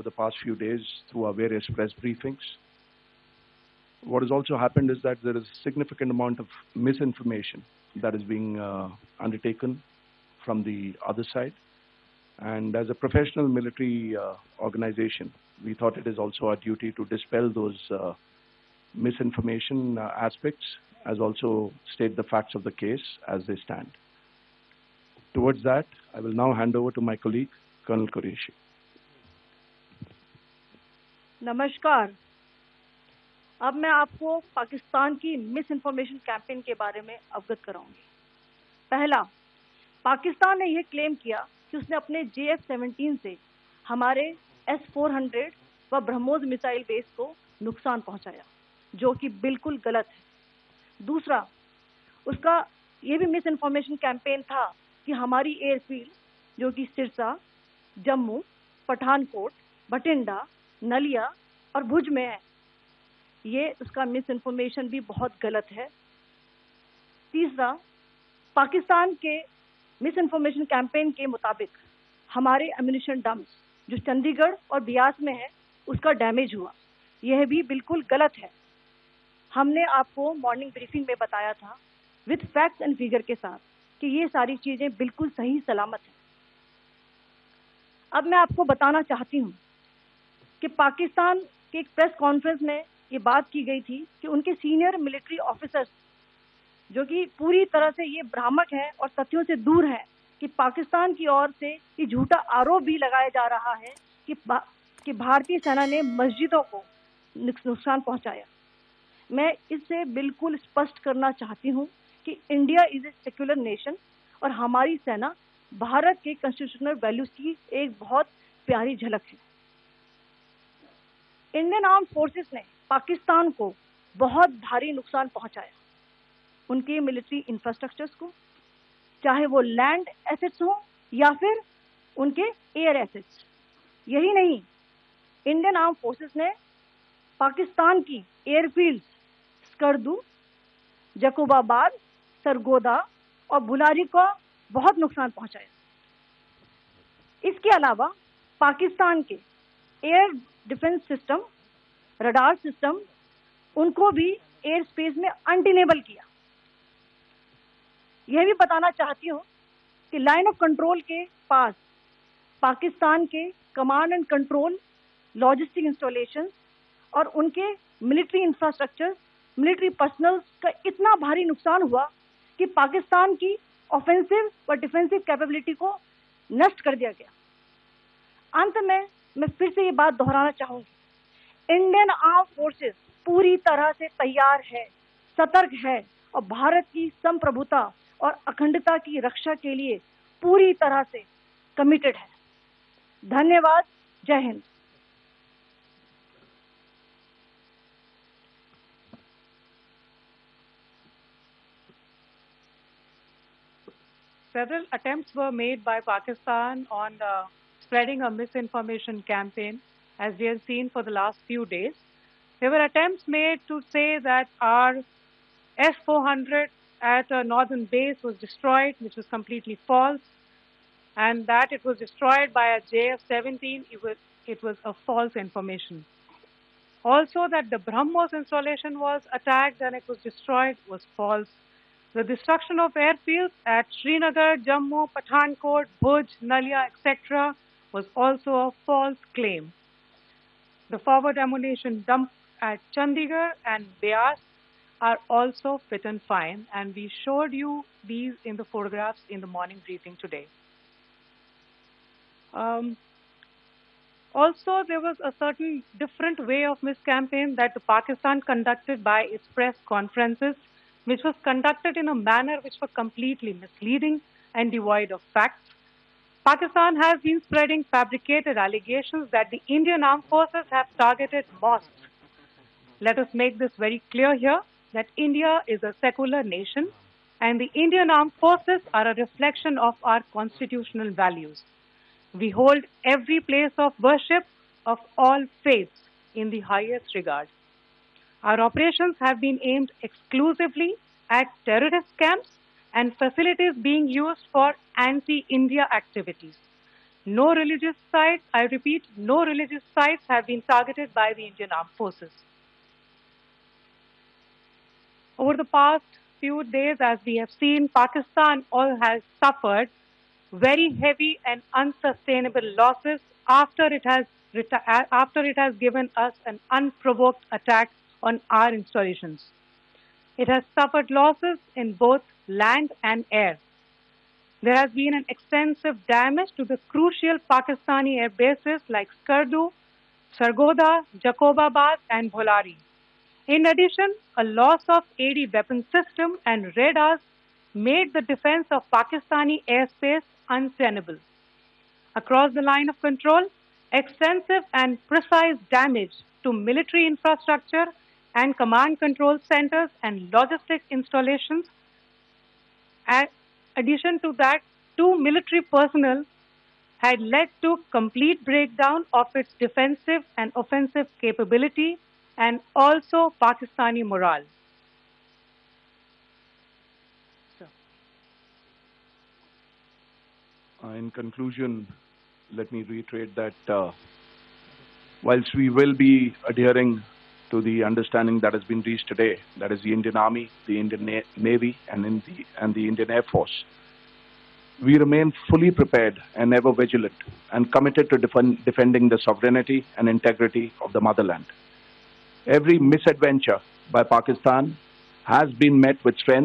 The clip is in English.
the past few days through our various press briefings. What has also happened is that there is a significant amount of misinformation that is being undertaken from the other side. And as a professional military organization, we thought it is also our duty to dispel those misinformation aspects, as also state the facts of the case as they stand. Towards that, I will now hand over to my colleague, Colonel Qureshi. नमस्कार। अब मैं आपको पाकिस्तान की miss information campaign के बारे में अवगत कराऊंगी। पहला, पाकिस्तान ने यह क्लेम किया कि उसने अपने JF-17 से हमारे S-400 व ब्रह्मोस मिसाइल बेस को नुकसान पहुंचाया, जो कि बिल्कुल गलत है। दूसरा, उसका यह भी मिस इन्फॉर्मेशन कैंपेन था कि हमारी एयरफील्ड, जो कि सिरसा, जम्मू, पठानकोट, बठिंडा, नलिया और भुज में है, ये उसका मिस इन्फॉर्मेशन भी बहुत गलत है। तीसरा, पाकिस्तान के मिस इन्फॉर्मेशन कैंपेन के मुताबिक हमारे एम्यूनिशन डम्प्स जो चंडीगढ़ और बियास में है, उसका डैमेज हुआ, यह भी बिल्कुल गलत है। हमने आपको मॉर्निंग ब्रीफिंग में बताया था विद फैक्ट्स एंड फिगर के साथ कि ये सारी चीजें बिल्कुल सही सलामत हैं। अब मैं आपको बताना चाहती हूँ कि पाकिस्तान के एक प्रेस कॉन्फ्रेंस में ये बात की गई थी कि उनके सीनियर मिलिट्री ऑफिसर्स, जो कि पूरी तरह से ये भ्रामक है और तथ्यों से दूर है, कि पाकिस्तान की ओर से ये झूठा आरोप भी लगाया जा रहा है कि भारतीय सेना ने मस्जिदों को नुकसान पहुंचाया। मैं इससे बिल्कुल स्पष्ट करना चाहती हूं कि India is a secular nation और हमारी सेना भारत के कॉन्स्टिट्यूशनल वैल्यूज की एक बहुत प्यारी झलक है। इंडियन आर्म फोर्सेस ने पाकिस्तान को बहुत भारी नुकसान पहुंचाया, उनके मिलिट्री इंफ्रास्ट्रक्चर्स को, चाहे वो लैंड एसेट्स हो या फिर उनके एयर एसेट्स। यही नहीं, इंडियन आर्म फोर्सेस ने पाकिस्तान की एयरफील्ड स्कर्दू, जकोबाबाद, सरगोदा और बुलारी को बहुत नुकसान पहुंचाया। इसके अलावा पाकिस्तान के air defence system, radar system, उनको भी एयर स्पेस में अनडिनेबल किया। यह भी बताना चाहती हूँ कि लाइन ऑफ कंट्रोल के पास पाकिस्तान के command and control, logistic installation और उनके मिलिट्री इंफ्रास्ट्रक्चर, मिलिट्री पर्सनल का इतना भारी नुकसान हुआ कि पाकिस्तान की ऑफेंसिव व डिफेंसिव कैपेबिलिटी को नष्ट कर दिया गया। अंत में मैं फिर से ये बात दोहराना चाहूंगी, इंडियन आर्म फोर्सेस पूरी तरह से तैयार है, सतर्क है और भारत की संप्रभुता और अखंडता की रक्षा के लिए पूरी तरह से कमिटेड है। धन्यवाद। जय Hind. Several attempts were made by Pakistan on spreading a misinformation campaign, as we have seen for the last few days. There were attempts made to say that our S-400 at a northern base was destroyed, which was completely false, and that it was destroyed by a JF-17. It was a false information. Also, that the BrahMos installation was attacked and it was destroyed was false. The destruction of airfields at Srinagar, Jammu, Pathankot, Bhuj, Nalia, etc. was also a false claim. The forward ammunition dump at Chandigarh and Beas are also fit and fine, and we showed you these in the photographs in the morning briefing today. Also, there was a certain different way of miscampaign that the Pakistan conducted by its press conferences, which was conducted in a manner which was completely misleading and devoid of facts. Pakistan has been spreading fabricated allegations that the Indian armed forces have targeted mosques. Let us make this very clear here, that India is a secular nation and the Indian armed forces are a reflection of our constitutional values. We hold every place of worship of all faiths in the highest regard. Our operations have been aimed exclusively at terrorist camps and facilities being used for anti-India activities. No religious sites, I repeat, no religious sites have been targeted by the Indian Armed Forces. Over the past few days, as we have seen, Pakistan all has suffered very heavy and unsustainable losses after it has given us an unprovoked attack on our installations. It has suffered losses in both land and air. There has been an extensive damage to the crucial Pakistani air bases like Skardu, Sargodha, Jacobabad, and Bholari. In addition, a loss of AD weapon system and radars made the defense of Pakistani airspace untenable. Across the line of control, extensive and precise damage to military infrastructure and command control centers and logistic installations. In addition to that, 2 military personnel had led to complete breakdown of its defensive and offensive capability and also Pakistani morale. In conclusion, let me reiterate that whilst we will be adhering to the understanding that has been reached today, that is the Indian Army, the Indian Navy, and the Indian Air Force, we remain fully prepared and ever vigilant and committed to defending the sovereignty and integrity of the motherland. Every misadventure by Pakistan has been met with strength